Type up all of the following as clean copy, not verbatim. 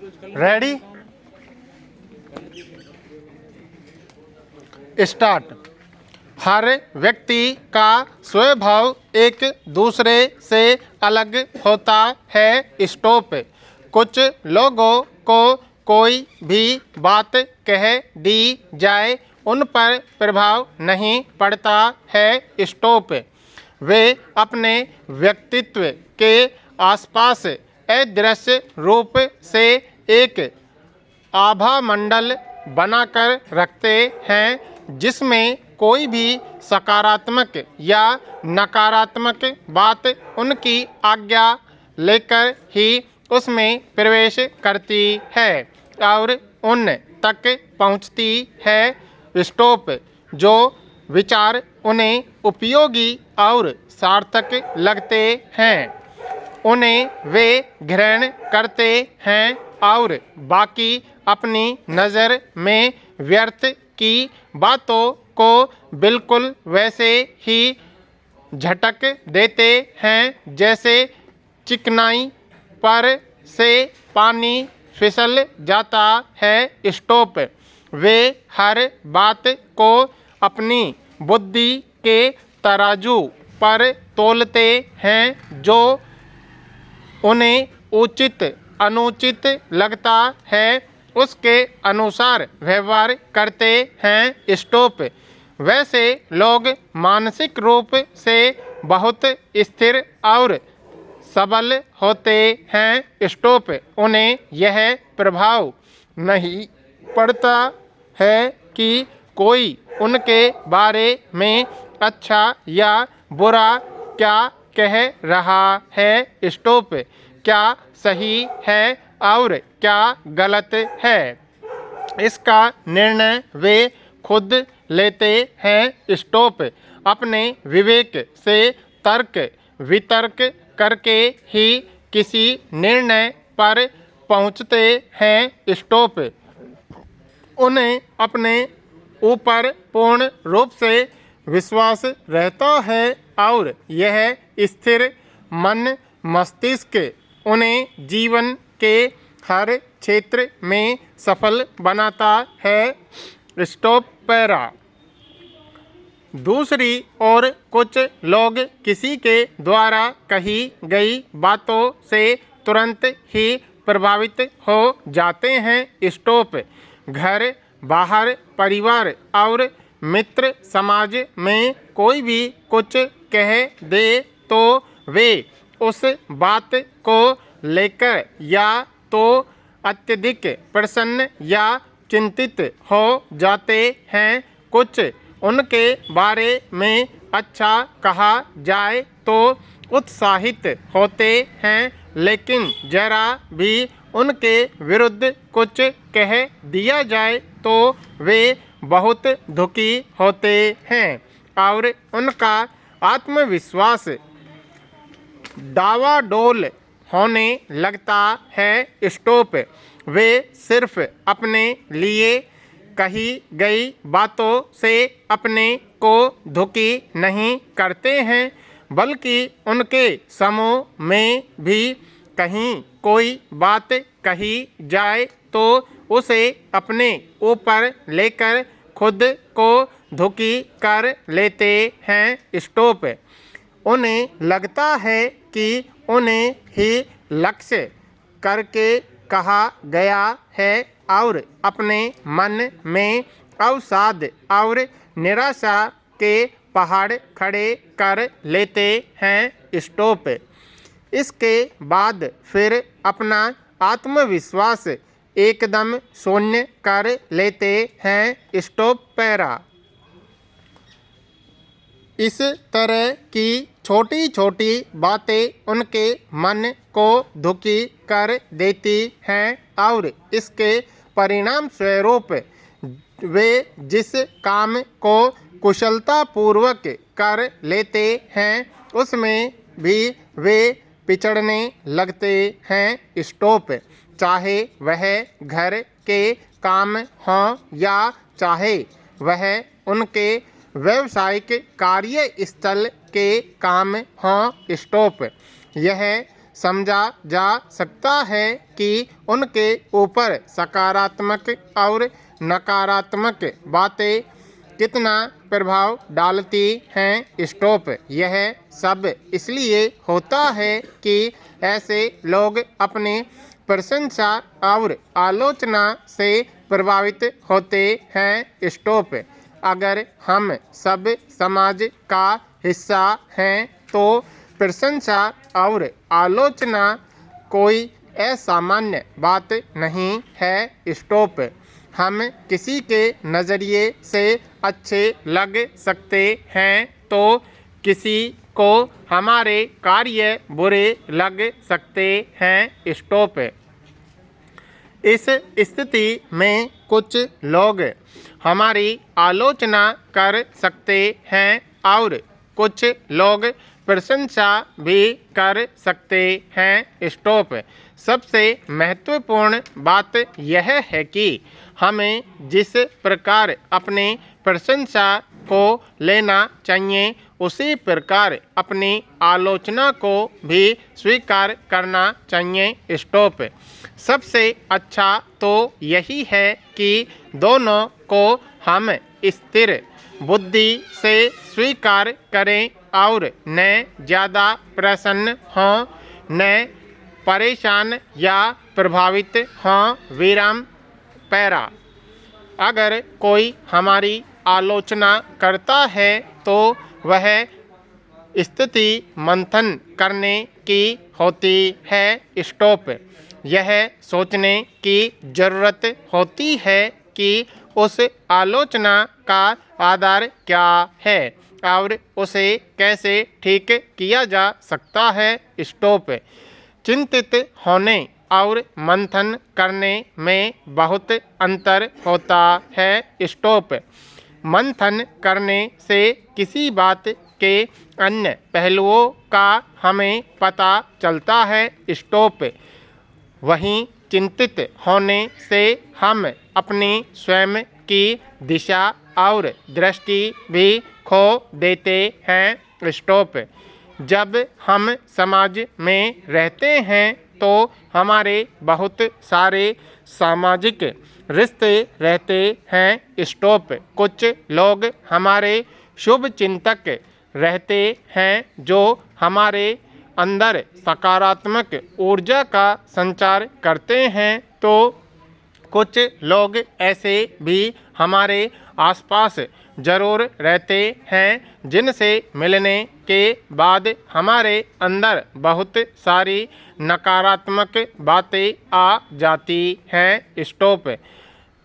Ready, start. हर व्यक्ति का स्वभाव एक दूसरे से अलग होता है। स्टॉप। कुछ लोगों को कोई भी बात कह दी जाए उन पर प्रभाव नहीं पड़ता है। स्टॉप। वे अपने व्यक्तित्व के आसपास अदृश्य रूप से एक आभा मंडल बनाकर रखते हैं जिसमें कोई भी सकारात्मक या नकारात्मक बात उनकी आज्ञा लेकर ही उसमें प्रवेश करती है और उन तक पहुंचती है। स्टॉप। जो विचार उन्हें उपयोगी और सार्थक लगते हैं उन्हें वे ग्रहण करते हैं और बाकी अपनी नज़र में व्यर्थ की बातों को बिल्कुल वैसे ही झटक देते हैं जैसे चिकनाई पर से पानी फिसल जाता है। स्टॉप। वे हर बात को अपनी बुद्धि के तराजू पर तौलते हैं। जो उन्हें उचित अनुचित लगता है उसके अनुसार व्यवहार करते हैं। स्टॉप। वैसे लोग मानसिक रूप से बहुत स्थिर और सबल होते हैं। स्टॉप। उन्हें यह प्रभाव नहीं पड़ता है कि कोई उनके बारे में अच्छा या बुरा क्या कह रहा है। स्टॉप। क्या सही है और क्या गलत है इसका निर्णय वे खुद लेते हैं। स्टॉप। अपने विवेक से तर्क वितर्क करके ही किसी निर्णय पर पहुंचते हैं। स्टॉप। उन्हें अपने ऊपर पूर्ण रूप से विश्वास रहता है और यह स्थिर मन मस्तिष्क उन्हें जीवन के हर क्षेत्र में सफल बनाता है। Stop para. दूसरी ओर कुछ लोग किसी के द्वारा कही गई बातों से तुरंत ही प्रभावित हो जाते हैं। स्टॉप। घर बाहर परिवार और मित्र समाज में कोई भी कुछ कह दे तो वे उस बात को लेकर या तो अत्यधिक प्रसन्न या चिंतित हो जाते हैं। कुछ उनके बारे में अच्छा कहा जाए तो उत्साहित होते हैं लेकिन जरा भी उनके विरुद्ध कुछ कह दिया जाए तो वे बहुत दुखी होते हैं और उनका आत्मविश्वास डावाडोल होने लगता है। स्टॉप। वे सिर्फ अपने लिए कही गई बातों से अपने को दुखी नहीं करते हैं बल्कि उनके समूह में भी कहीं कोई बात कही जाए तो उसे अपने ऊपर लेकर खुद को दुखी कर लेते हैं। स्टॉप। उन्हें लगता है कि उन्हें ही लक्ष्य करके कहा गया है और अपने मन में अवसाद और निराशा के पहाड़ खड़े कर लेते हैं। स्टॉप। इसके बाद फिर अपना आत्मविश्वास एकदम शून्य कर लेते हैं। Stop para. इस तरह की छोटी छोटी बातें उनके मन को दुखी कर देती हैं और इसके परिणाम स्वरूप वे जिस काम को कुशलतापूर्वक कर लेते हैं उसमें भी वे पिछड़ने लगते हैं। स्टॉप। चाहे वह घर के काम हों या चाहे वह उनके व्यावसायिक कार्यस्थल के काम हों। स्टॉप। यह समझा जा सकता है कि उनके ऊपर सकारात्मक और नकारात्मक बातें कितना प्रभाव डालती हैं। स्टॉप। यह सब इसलिए होता है कि ऐसे लोग अपने प्रशंसा और आलोचना से प्रभावित होते हैं। स्टॉप। अगर हम सब समाज का हिस्सा हैं तो प्रशंसा और आलोचना कोई असामान्य बात नहीं है। स्टॉप। हम किसी के नज़रिए से अच्छे लग सकते हैं तो किसी को हमारे कार्य बुरे लग सकते हैं। स्टॉप। इस स्थिति में कुछ लोग हमारी आलोचना कर सकते हैं और कुछ लोग प्रशंसा भी कर सकते हैं। स्टॉप। सबसे महत्वपूर्ण बात यह है कि हमें जिस प्रकार अपनी प्रशंसा को लेना चाहिए उसी प्रकार अपनी आलोचना को भी स्वीकार करना चाहिए। स्टॉप। सबसे अच्छा तो यही है कि दोनों को हम स्थिर बुद्धि से स्वीकार करें और न ज़्यादा प्रसन्न हों न परेशान या प्रभावित हों। विराम। पैरा। अगर कोई हमारी आलोचना करता है तो वह स्थिति मंथन करने की होती है। स्टॉप। यह सोचने की ज़रूरत होती है कि उस आलोचना का आधार क्या है और उसे कैसे ठीक किया जा सकता है। स्टॉप। चिंतित होने और मंथन करने में बहुत अंतर होता है। स्टॉप। मंथन करने से किसी बात के अन्य पहलुओं का हमें पता चलता है। स्टॉप। वहीं चिंतित होने से हम अपनी स्वयं की दिशा और दृष्टि भी खो देते हैं। स्टॉप। जब हम समाज में रहते हैं तो हमारे बहुत सारे सामाजिक रिश्ते रहते हैं। स्टॉप। कुछ लोग हमारे शुभ चिंतक रहते हैं जो हमारे अंदर सकारात्मक ऊर्जा का संचार करते हैं तो कुछ लोग ऐसे भी हमारे आसपास ज़रूर रहते हैं जिनसे मिलने के बाद हमारे अंदर बहुत सारी नकारात्मक बातें आ जाती हैं। स्टॉप।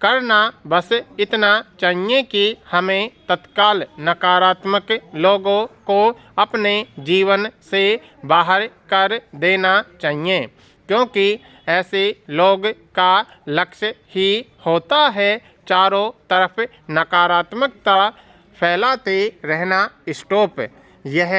करना बस इतना चाहिए कि हमें तत्काल नकारात्मक लोगों को अपने जीवन से बाहर कर देना चाहिए क्योंकि ऐसे लोग का लक्ष्य ही होता है चारों तरफ नकारात्मकता फैलाते रहना। स्टॉप। यह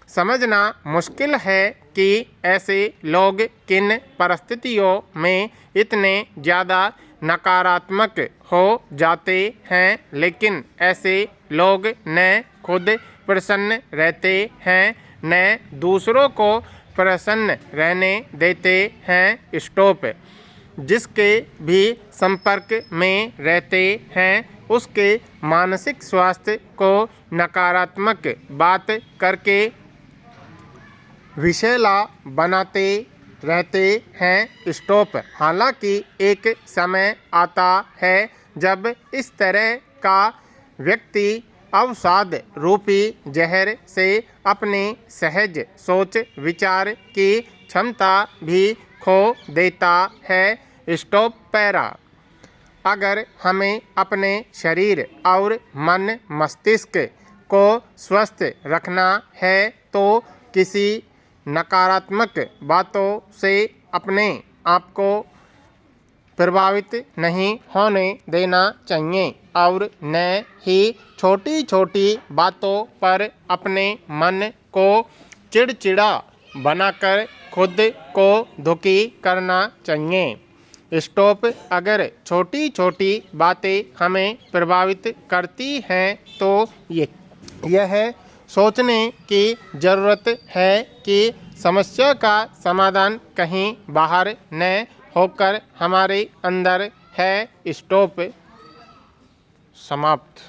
समझना मुश्किल है कि ऐसे लोग किन परिस्थितियों में इतने ज़्यादा नकारात्मक हो जाते हैं लेकिन ऐसे लोग न खुद प्रसन्न रहते हैं न दूसरों को प्रसन्न रहने देते हैं। स्टॉप। जिसके भी संपर्क में रहते हैं उसके मानसिक स्वास्थ्य को नकारात्मक बात करके विषैला बनाते रहते हैं। स्टॉप। हालांकि एक समय आता है जब इस तरह का व्यक्ति अवसाद रूपी जहर से अपने सहज सोच विचार की क्षमता भी खो देता है। स्टॉप। पैरा। अगर हमें अपने शरीर और मन मस्तिष्क को स्वस्थ रखना है तो किसी नकारात्मक बातों से अपने आप को प्रभावित नहीं होने देना चाहिए और न ही छोटी छोटी बातों पर अपने मन को चिड़चिड़ा बनाकर खुद को दुखी करना चाहिए। स्टॉप। अगर छोटी छोटी बातें हमें प्रभावित करती हैं तो यह सोचने की ज़रूरत है कि समस्या का समाधान कहीं बाहर न होकर हमारे अंदर है। स्टॉप। समाप्त।